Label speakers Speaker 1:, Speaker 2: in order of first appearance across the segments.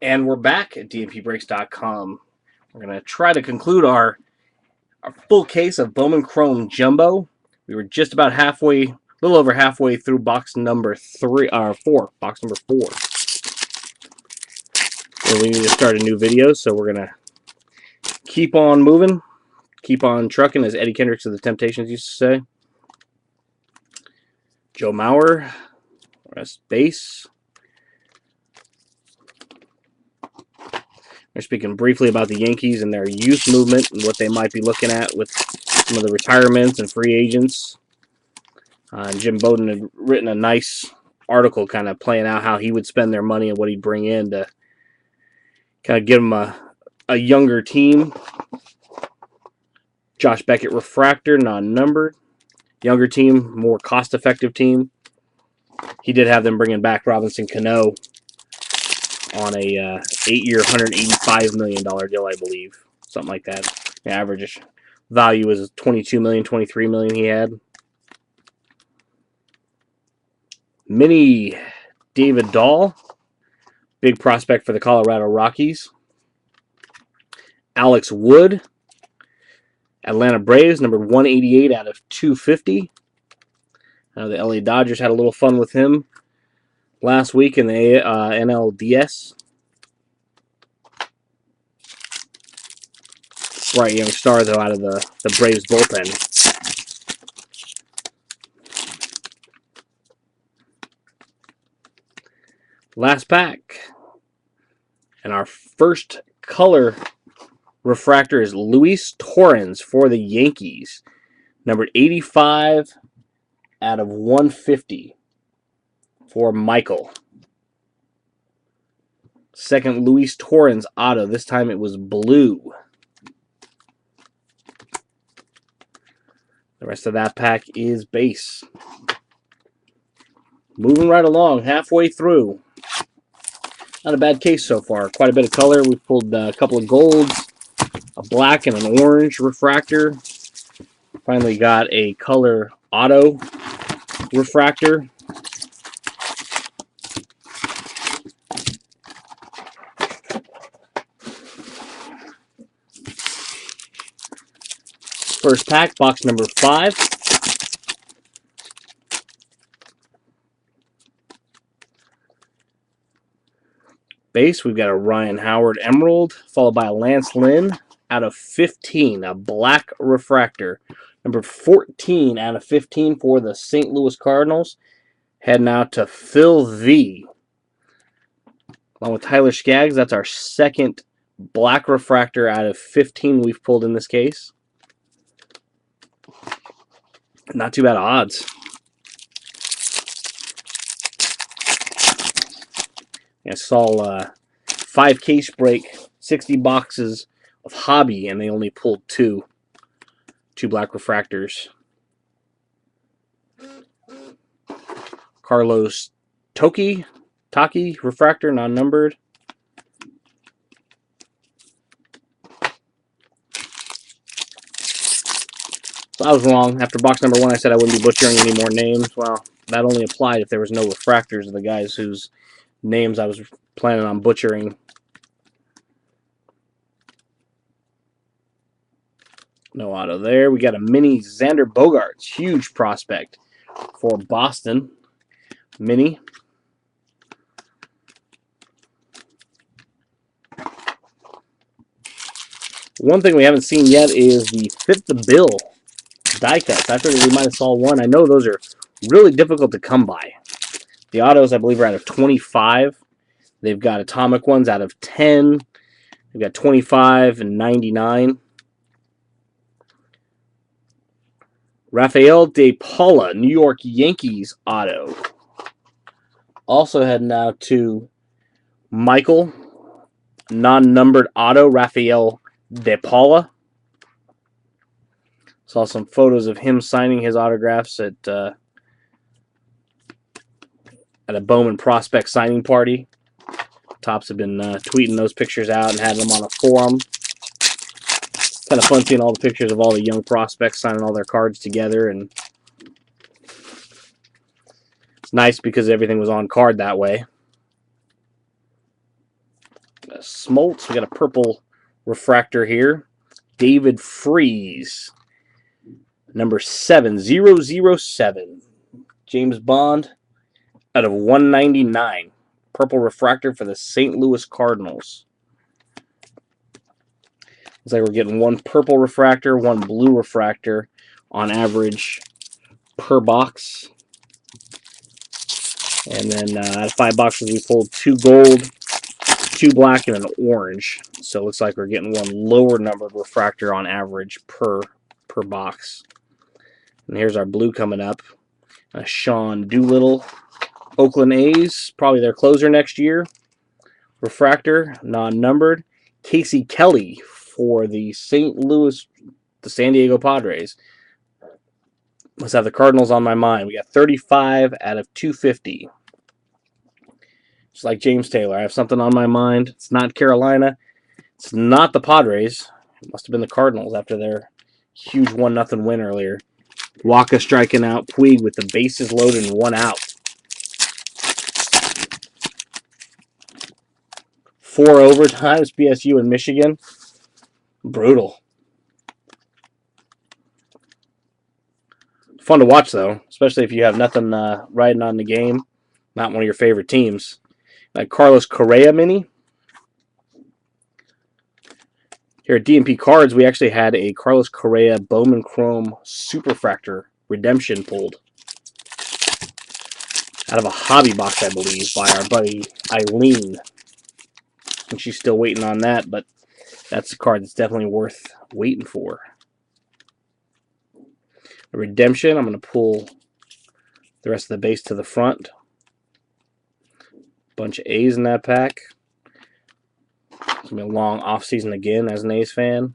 Speaker 1: And we're back at dnpbreaks.com. We're going to try to conclude our full case of Bowman Chrome Jumbo. We were just about halfway, a little over halfway through box number 4. Box number 4. And we need to start a new video, so we're going to keep on moving, keep on trucking, as Eddie Kendricks of the Temptations used to say. Joe Mauer, rest base. We're speaking briefly about the Yankees and their youth movement and what they might be looking at with some of the retirements and free agents. Jim Bowden had written a nice article kind of playing out how he would spend their money and what he'd bring in to kind of give them a younger team. Josh Beckett refractor, non-numbered. Younger team, more cost-effective team. He did have them bringing back Robinson Cano on a 8-year, $185 million deal, I believe. Something like that. The average value is $22 million, $23 million he had. Mini David Dahl, big prospect for the Colorado Rockies. Alex Wood, Atlanta Braves, number 188 out of 250. The LA Dodgers had a little fun with him last week in the NLDS. Bright young star, though, out of the Braves bullpen. Last pack. And our first color refractor is Luis Torrens for the Yankees. Numbered 85 out of 150 for Michael. Second Luis Torrens auto. This time it was blue. The rest of that pack is base. Moving right along, halfway through. Not a bad case so far. Quite a bit of color. We pulled a couple of golds, a black and an orange refractor. Finally got a color auto refractor. First pack, box number 5. Base, we've got a Ryan Howard Emerald, followed by a Lance Lynn out of 15, a black refractor. Number 14 out of 15 for the St. Louis Cardinals. Heading out to Phil V. Along with Tyler Skaggs, that's our second black refractor out of 15 we've pulled in this case. Not too bad odds. I saw 5 case break, 60 boxes of hobby, and they only pulled two black refractors. Carlos Taki refractor, non-numbered. So I was wrong. After box number 1, I said I wouldn't be butchering any more names. Well, that only applied if there was no refractors of the guys whose names I was planning on butchering. No auto there. We got a mini Xander Bogaerts, huge prospect for Boston. Mini. One thing we haven't seen yet is the Fit the Bill die cuts. I figured we might have saw one. I know those are really difficult to come by. The autos, I believe, are out of 25. They've got atomic ones out of 10. They've got 25 and 99. Rafael De Paula, New York Yankees auto. Also heading out to Michael, non-numbered auto, Rafael De Paula. Saw some photos of him signing his autographs at a Bowman prospect signing party. Tops have been tweeting those pictures out and had them on a forum. Kind of fun seeing all the pictures of all the young prospects signing all their cards together, and it's nice because everything was on card that way. Smoltz. We got a purple refractor here. David Freese. Number 7007. James Bond out of 199. Purple refractor for the St. Louis Cardinals. Looks like we're getting one purple refractor, one blue refractor on average per box. And then out of 5 boxes, we pulled 2 gold, 2 black, and an orange. So it looks like we're getting one lower numbered refractor on average per box. And here's our blue coming up. Sean Doolittle, Oakland A's, probably their closer next year. Refractor, non-numbered. Casey Kelly for the St. Louis, the San Diego Padres. Let's have the Cardinals on my mind. We got 35 out of 250. Just like James Taylor, I have something on my mind. It's not Carolina. It's not the Padres. It must have been the Cardinals after their huge 1-0 win earlier. Waka striking out. Puig with the bases loaded and 1 out. 4 overtimes, BSU and Michigan. Brutal. Fun to watch, though, especially if you have nothing riding on the game. Not one of your favorite teams. Like Carlos Correa mini. Here at DMP Cards, we actually had a Carlos Correa Bowman Chrome Superfractor redemption pulled out of a hobby box, I believe, by our buddy Eileen. And she's still waiting on that, but that's a card that's definitely worth waiting for. A redemption, I'm going to pull the rest of the base to the front. Bunch of A's in that pack. It's going to be a long off-season again as an A's fan.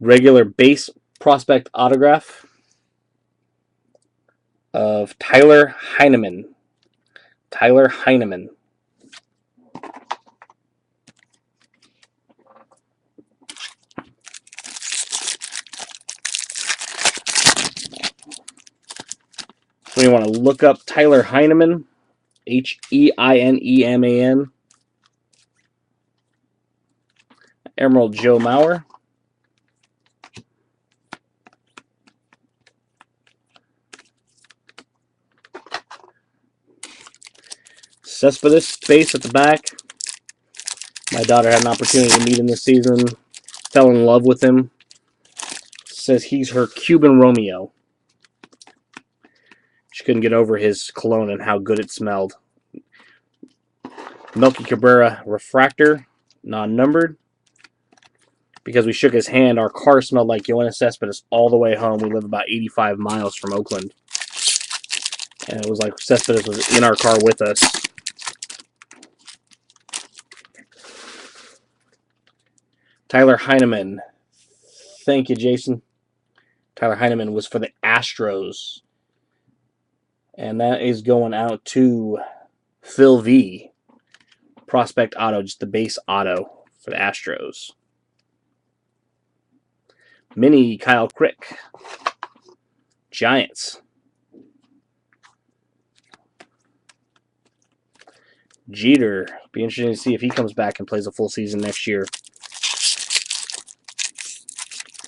Speaker 1: Regular base prospect autograph of Tyler Heineman. Tyler Heineman. So you want to look up Tyler Heineman. Heineman. Emerald Joe Mauer. Cespedes base at the back. My daughter had an opportunity to meet him this season. Fell in love with him. Says he's her Cuban Romeo. She couldn't get over his cologne and how good it smelled. Melky Cabrera refractor, non-numbered. Because we shook his hand, our car smelled like Yoenis Cespedes all the way home. We live about 85 miles from Oakland. And it was like Cespedes was in our car with us. Tyler Heineman. Thank you, Jason. Tyler Heineman was for the Astros. And that is going out to Phil V. Prospect auto, just the base auto for the Astros. Mini Kyle Crick. Giants. Jeter. Be interesting to see if he comes back and plays a full season next year.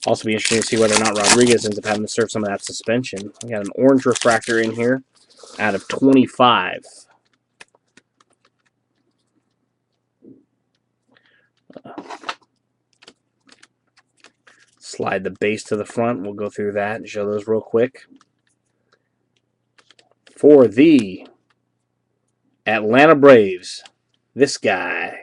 Speaker 1: Also be interesting to see whether or not Rodriguez ends up having to serve some of that suspension. We got an orange refractor in here out of 25. Slide the base to the front. We'll go through that and show those real quick. For the Atlanta Braves, this guy.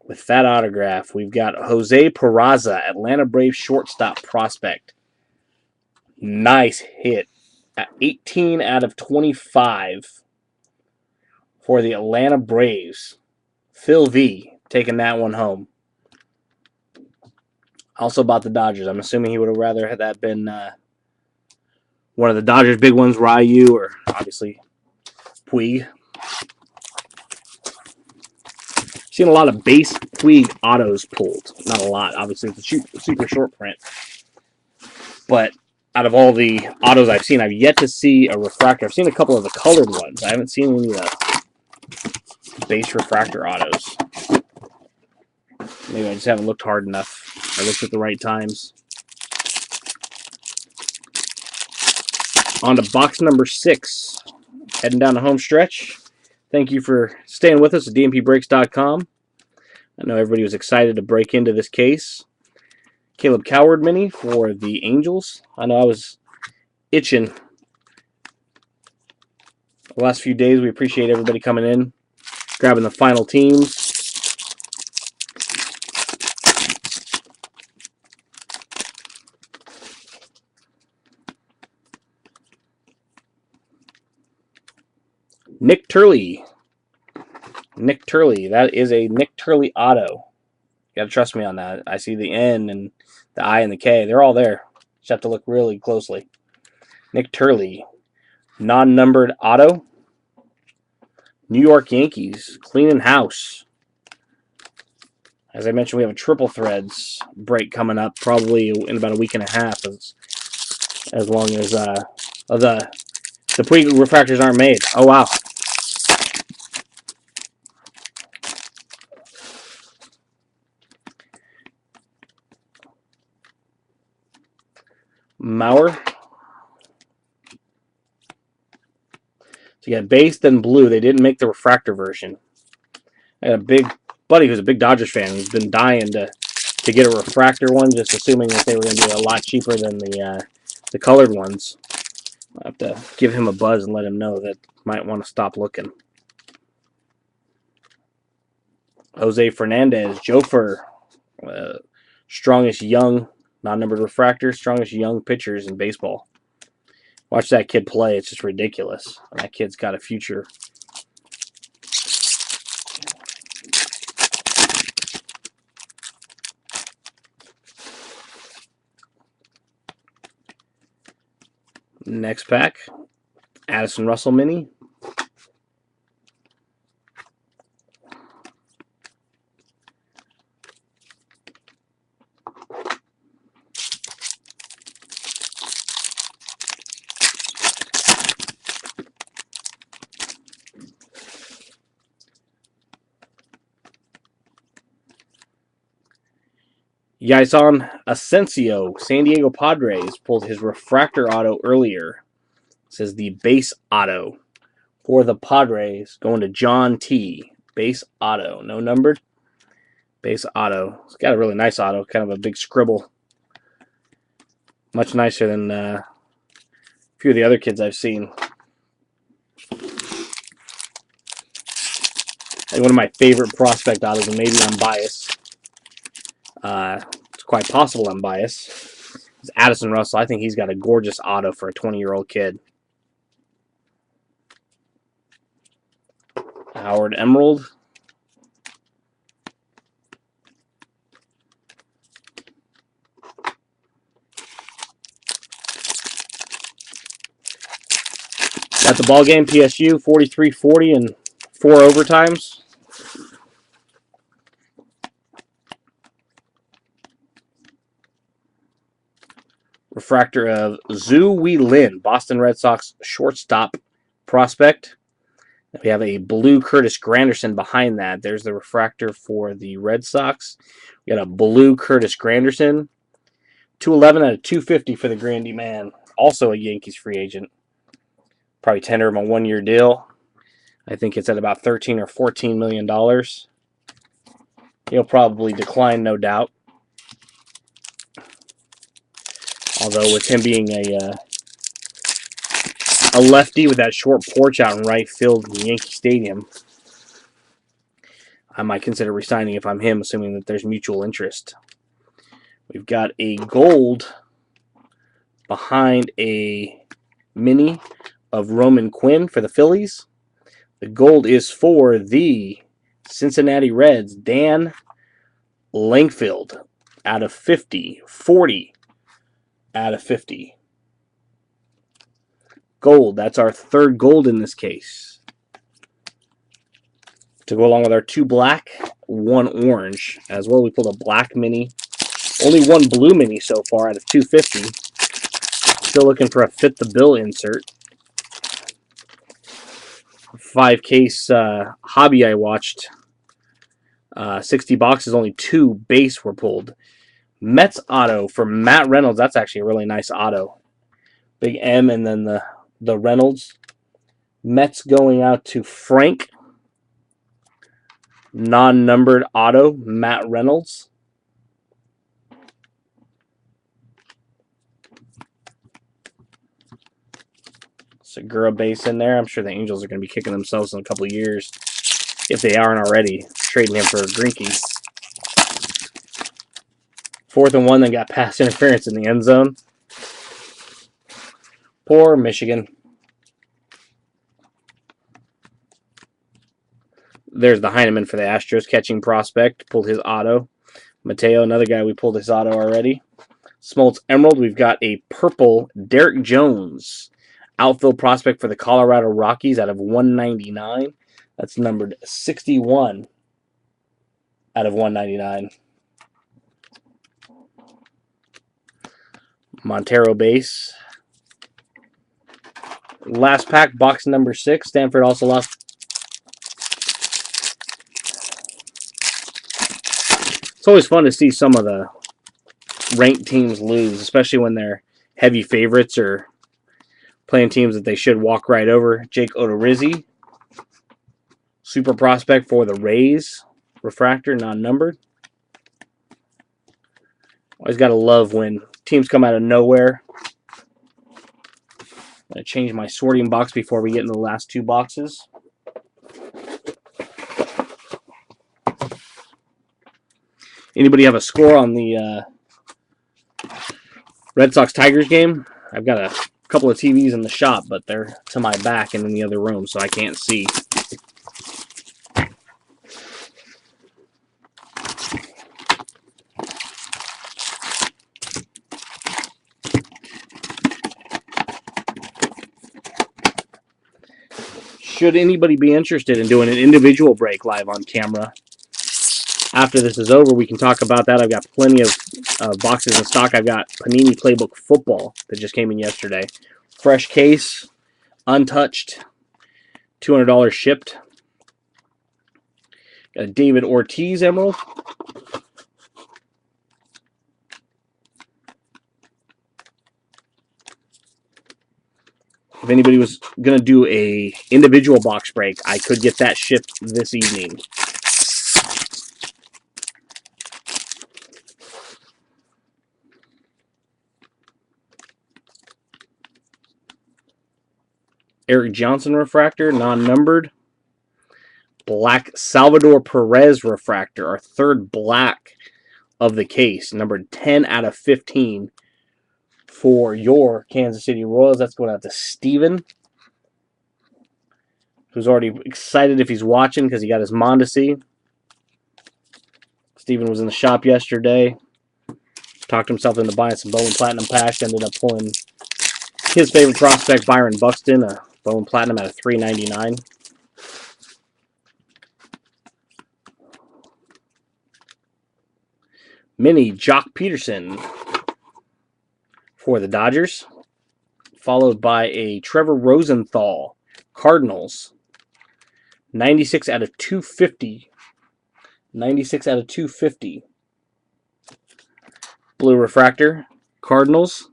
Speaker 1: With that autograph, we've got Jose Peraza, Atlanta Braves shortstop prospect. Nice hit. 18 out of 25 for the Atlanta Braves. Phil V taking that one home. Also about the Dodgers. I'm assuming he would have rather had that been one of the Dodgers' big ones, Ryu, or obviously Puig. Seen a lot of base Puig autos pulled. Not a lot, obviously. It's a super short print. But out of all the autos I've seen, I've yet to see a refractor. I've seen a couple of the colored ones. I haven't seen any of the base refractor autos. Maybe I just haven't looked hard enough. I looked at the right times. On to box number 6. Heading down the home stretch. Thank you for staying with us at dmpbreaks.com. I know everybody was excited to break into this case. Caleb Coward mini for the Angels. I know I was itching the last few days. We appreciate everybody coming in, grabbing the final teams. Nick Turley. Nick Turley. That is a Nick Turley auto. You gotta trust me on that. I see the N and the I and the K. They're all there. Just have to look really closely. Nick Turley. Non-numbered auto. New York Yankees. Cleaning house. As I mentioned, we have a triple threads break coming up probably in about a week and a half, as long as the pre-refractors aren't made. Oh, wow. Mauer. So you got base, then blue. They didn't make the refractor version. I had a big buddy who's a big Dodgers fan who's been dying to get a refractor one, just assuming that they were going to be a lot cheaper than the colored ones. I'll have to give him a buzz and let him know that might want to stop looking. Jose Fernandez, Jofer, strongest young, non-numbered refractor, strongest young pitchers in baseball. Watch that kid play. It's just ridiculous. That kid's got a future. Next pack, Addison Russell mini. Yaison Asensio, San Diego Padres, pulled his refractor auto earlier. This is the base auto for the Padres, going to John T. Base auto, no numbered. Base auto. It's got a really nice auto, kind of a big scribble. Much nicer than a few of the other kids I've seen. I think one of my favorite prospect autos, and maybe I'm biased. It's quite possible I'm biased. It's Addison Russell. I think he's got a gorgeous auto for a 20-year-old kid. Howard Emerald. Got the ball game, PSU, 43-40 and 4 overtimes. Refractor of Zhu Wei Lin, Boston Red Sox shortstop prospect. We have a blue Curtis Granderson behind that. There's the refractor for the Red Sox. We got a blue Curtis Granderson. 211 out of 250 for the Grandy man. Also a Yankees free agent. Probably tender him a one-year deal. I think it's at about $13 or $14 million. He'll probably decline, no doubt. Although with him being a lefty with that short porch out in right field in Yankee Stadium, I might consider resigning if I'm him, assuming that there's mutual interest. We've got a gold behind a mini of Roman Quinn for the Phillies. The gold is for the Cincinnati Reds, Dan Langfield, out of 50. 40 out of 50. Gold. That's our third gold in this case. To go along with our 2 black, 1 orange. As well, we pulled a black mini. Only 1 blue mini so far out of 250. Still looking for a fit the bill insert. 5-case hobby I watched. 60 boxes, only 2 base were pulled. Mets auto for Matt Reynolds. That's actually a really nice auto. Big M and then the Reynolds. Mets going out to Frank. Non-numbered auto, Matt Reynolds. Segura base in there. I'm sure the Angels are going to be kicking themselves in a couple of years, if they aren't already, trading him for Greinke. 4th and 1, then got pass interference in the end zone. Poor Michigan. There's the Heineman for the Astros, catching prospect. Pulled his auto. Mateo, another guy, we pulled his auto already. Smoltz Emerald, we've got a purple Derek Jones. Outfield prospect for the Colorado Rockies out of 199. That's numbered 61 out of 199. Montero base. Last pack, box number 6. Stanford also lost. It's always fun to see some of the ranked teams lose, especially when they're heavy favorites or playing teams that they should walk right over. Jake Odorizzi, super prospect for the Rays. Refractor, non-numbered. Always got to love when teams come out of nowhere. I'm going to change my sorting box before we get into the last 2 boxes. Anybody have a score on the Red Sox-Tigers game? I've got a couple of TVs in the shop, but they're to my back and in the other room, so I can't see. Should anybody be interested in doing an individual break live on camera, after this is over, we can talk about that. I've got plenty of boxes in stock. I've got Panini Playbook Football that just came in yesterday. Fresh case, untouched, $200 shipped. Got a David Ortiz Emerald. If anybody was going to do a individual box break, I could get that shipped this evening. Eric Johnson refractor, non-numbered. Black Salvador Perez refractor, our 3rd black of the case, numbered 10 out of 15 for your Kansas City Royals. That's going out to Steven, who's already excited if he's watching because he got his Mondesi. Steven was in the shop yesterday, talked himself into buying some Bowman Platinum packs, ended up pulling his favorite prospect, Byron Buxton, a Bowman Platinum at a $3.99. Mini Jock Peterson for the Dodgers, followed by a Trevor Rosenthal, Cardinals, 96 out of 250. 96 out of 250. Blue refractor, Cardinals.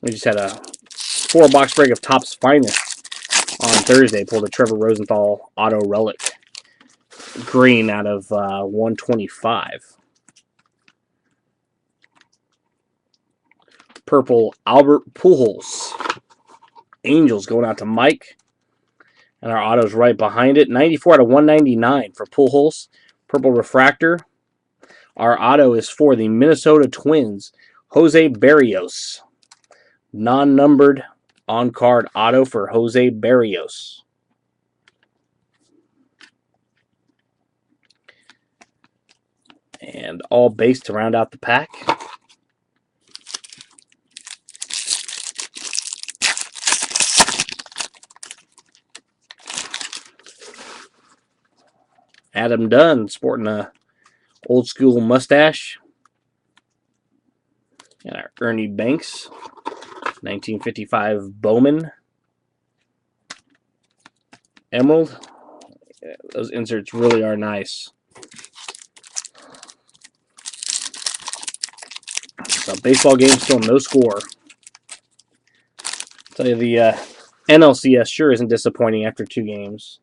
Speaker 1: We just had a 4-box break of Topps Finest on Thursday. Pulled a Trevor Rosenthal Auto Relic green out of 125. Purple Albert Pujols. Angels going out to Mike. And our auto's right behind it. 94 out of 199 for Pujols. Purple refractor. Our auto is for the Minnesota Twins. Jose Berrios. Non-numbered on-card auto for Jose Berrios. And all base to round out the pack. Adam Dunn sporting a old school mustache. And our Ernie Banks. 1955 Bowman Emerald. Yeah, those inserts really are nice. So baseball game still no score. I'll tell you, the NLCS sure isn't disappointing after 2 games.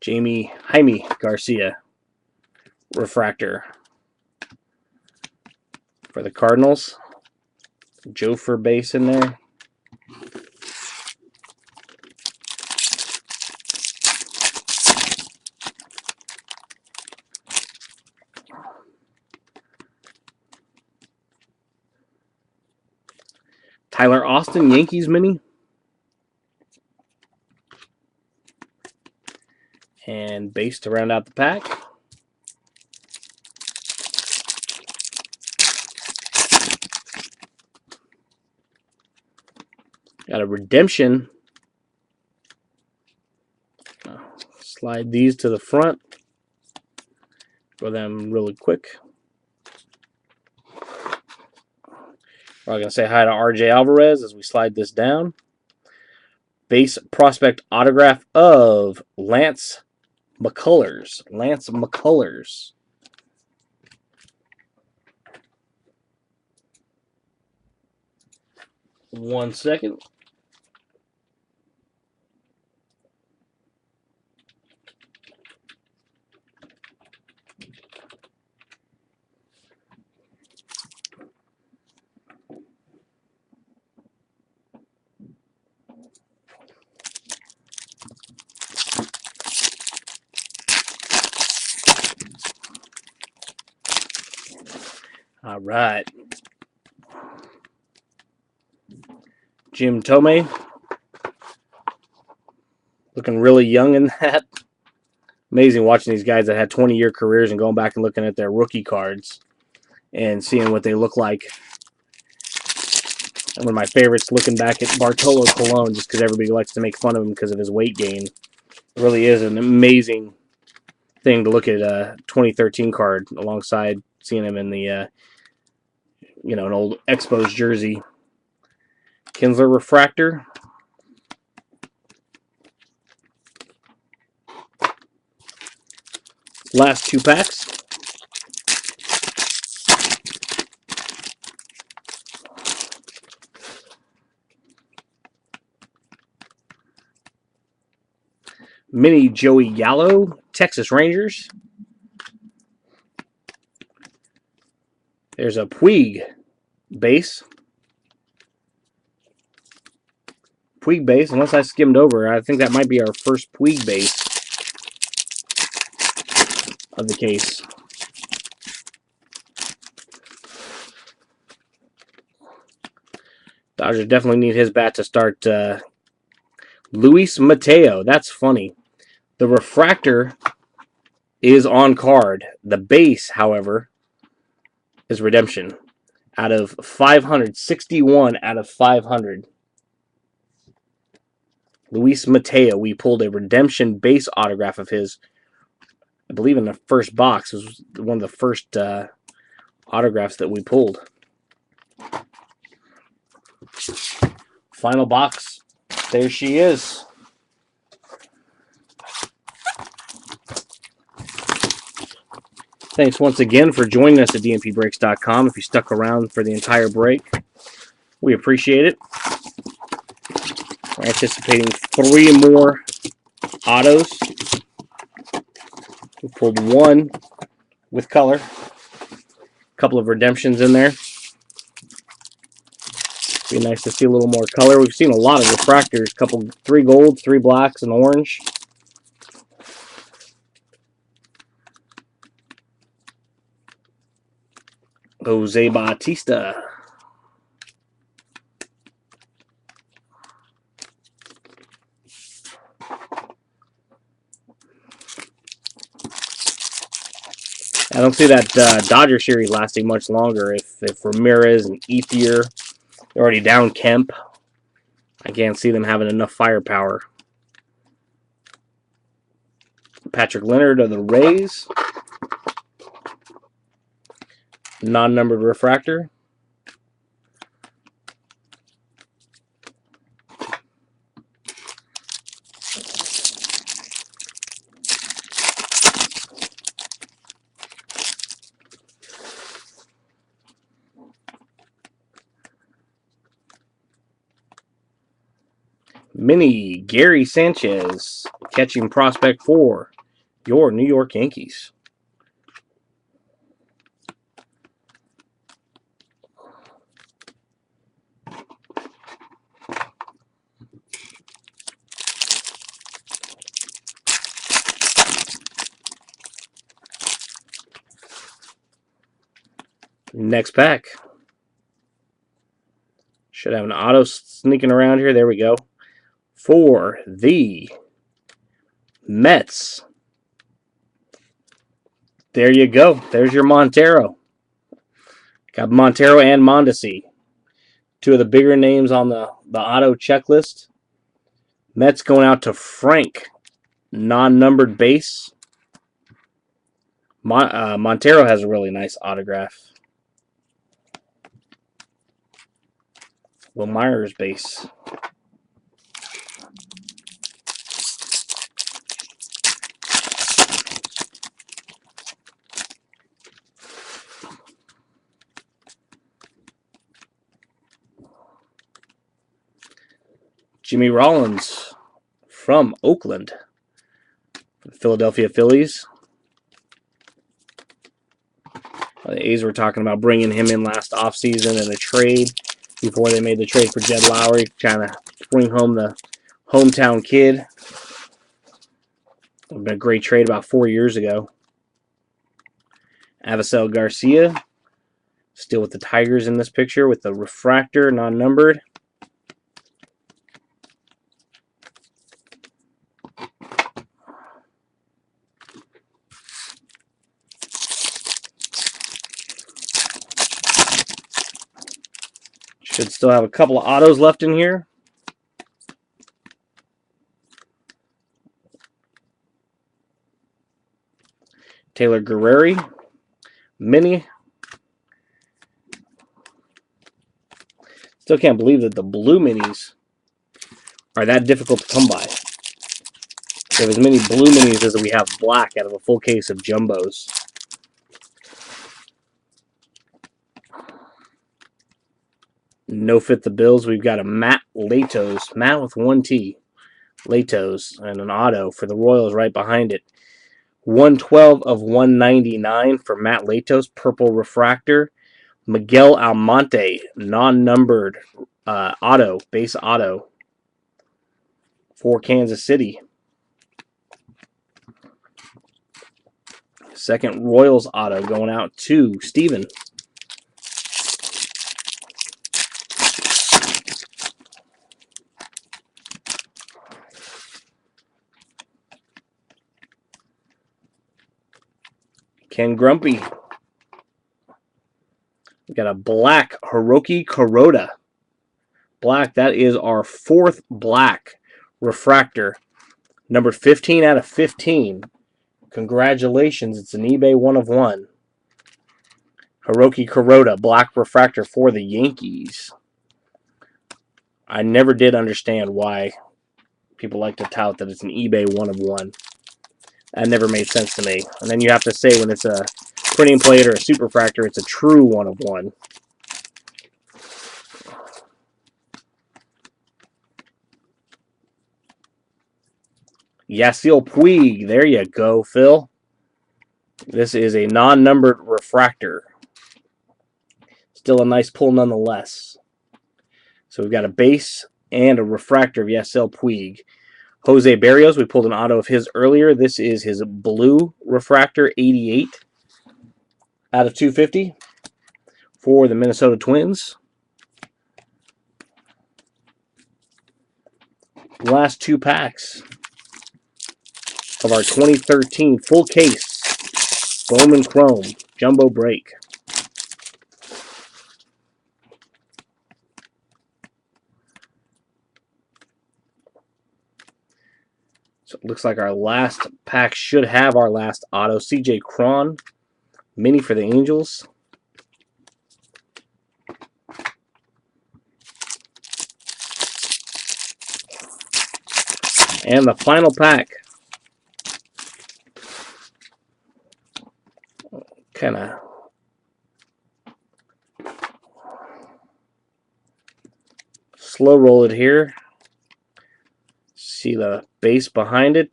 Speaker 1: Jaime Garcia refractor for the Cardinals. Joe for base in there. Tyler Austin, Yankees mini. And base to round out the pack. Got a redemption. Slide these to the front. Go them really quick. We're going to say hi to RJ Alvarez as we slide this down. Base prospect autograph of Lance McCullers. Lance McCullers. One second. All right. Jim Thome. Looking really young in that. Amazing watching these guys that had 20-year careers and going back and looking at their rookie cards and seeing what they look like. And one of my favorites, looking back at Bartolo Colon, just because everybody likes to make fun of him because of his weight gain. It really is an amazing thing to look at a 2013 card alongside seeing him in the, an old Expos jersey. Kinsler refractor. Last 2 packs. Mini Joey Gallo, Texas Rangers. There's a Puig base. Puig base, unless I skimmed over, I think that might be our first Puig base of the case. Dodgers definitely need his bat to start. Luis Mateo, that's funny. The refractor is on card. The base, however, is redemption. Out of 500, 61 out of 500. Luis Mateo, we pulled a redemption base autograph of his. I believe in the first box. It was one of the first autographs that we pulled. Final box. There she is. Thanks once again for joining us at dnpbreaks.com. If you stuck around for the entire break, we appreciate it. We're anticipating 3 more autos. We pulled 1 with color. A couple of redemptions in there. Be nice to see a little more color. We've seen a lot of refractors. 3 golds, 3 blacks, and orange. Jose Bautista. I don't see that Dodger series lasting much longer. If Ramirez and Ethier, they're already down Kemp, I can't see them having enough firepower. Patrick Leonard of the Rays. Non-numbered refractor. Mini Gary Sanchez, catching prospect for your New York Yankees. Next pack. Should have an auto sneaking around here. There we go. For the Mets. There you go. There's your Montero. Got Montero and Mondesi. Two of the bigger names on the auto checklist. Mets going out to Frank. Non-numbered base. Montero has a really nice autograph. Will Myers base. Jimmy Rollins from Oakland. Philadelphia Phillies. The A's were talking about bringing him in last offseason in a trade before they made the trade for Jed Lowry, trying to bring home the hometown kid. It would have been a great trade about 4 years ago. Avisel Garcia, still with the Tigers in this picture with the refractor, non-numbered. Should still have a couple of autos left in here. Taylor Guerrero, mini. Still can't believe that the blue minis are that difficult to come by. We have as many blue minis as we have black out of a full case of jumbos. No fit the bills. We've got a Matt Latos, Matt with one T, Latos, and an auto for the Royals right behind it. 112 of 199 for Matt Latos, purple refractor. Miguel Almonte, non-numbered auto, base auto for Kansas City. Second Royals auto going out to Steven. Ken Grumpy. We got a black Hiroki Kuroda. Black, that is our fourth black refractor. Number 15 out of 15. Congratulations, it's an eBay 1 of 1. Hiroki Kuroda, black refractor for the Yankees. I never did understand why people like to tout that it's an eBay 1 of 1. That never made sense to me. And then you have to say when it's a printing plate or a superfractor, it's a true 1 of 1. Yasiel Puig. There you go, Phil. This is a non-numbered refractor. Still a nice pull nonetheless. So we've got a base and a refractor of Yasiel Puig. Jose Barrios, we pulled an auto of his earlier. This is his blue refractor, 88 out of 250 for the Minnesota Twins. Last 2 packs of our 2013 full case Bowman Chrome Jumbo Break. So it looks like our last pack should have our last auto. CJ Cron, mini for the Angels. And the final pack. Kind of slow roll it here. See the base behind it.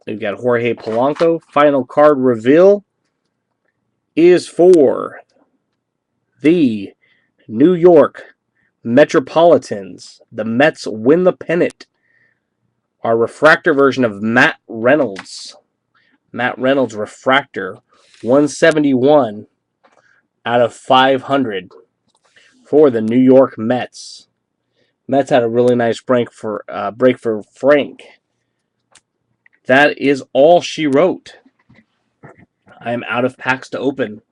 Speaker 1: We've got Jorge Polanco. Final card reveal is for the New York Metropolitans. The Mets win the pennant. Our refractor version of Matt Reynolds. Matt Reynolds refractor. 171 out of 500 for the New York Mets. Mets had a really nice break for Frank. That is all she wrote. I am out of packs to open.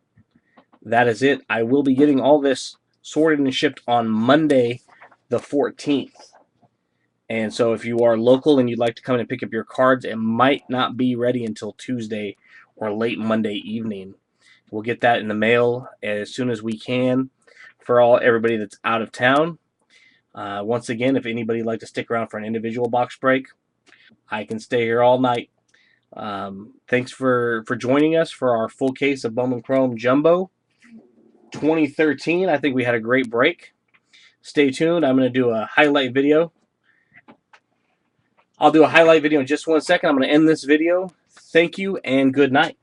Speaker 1: That is it. I will be getting all this sorted and shipped on Monday, the 14th. And so if you are local and you'd like to come in and pick up your cards, it might not be ready until Tuesday or late Monday evening. We'll get that in the mail as soon as we can for everybody that's out of town. Once again, if anybody would like to stick around for an individual box break, I can stay here all night. Thanks for joining us for our full case of Bowman Chrome Jumbo 2013. I think we had a great break. Stay tuned. I'm going to do a highlight video. I'll do a highlight video in just 1 second. I'm going to end this video. Thank you and good night.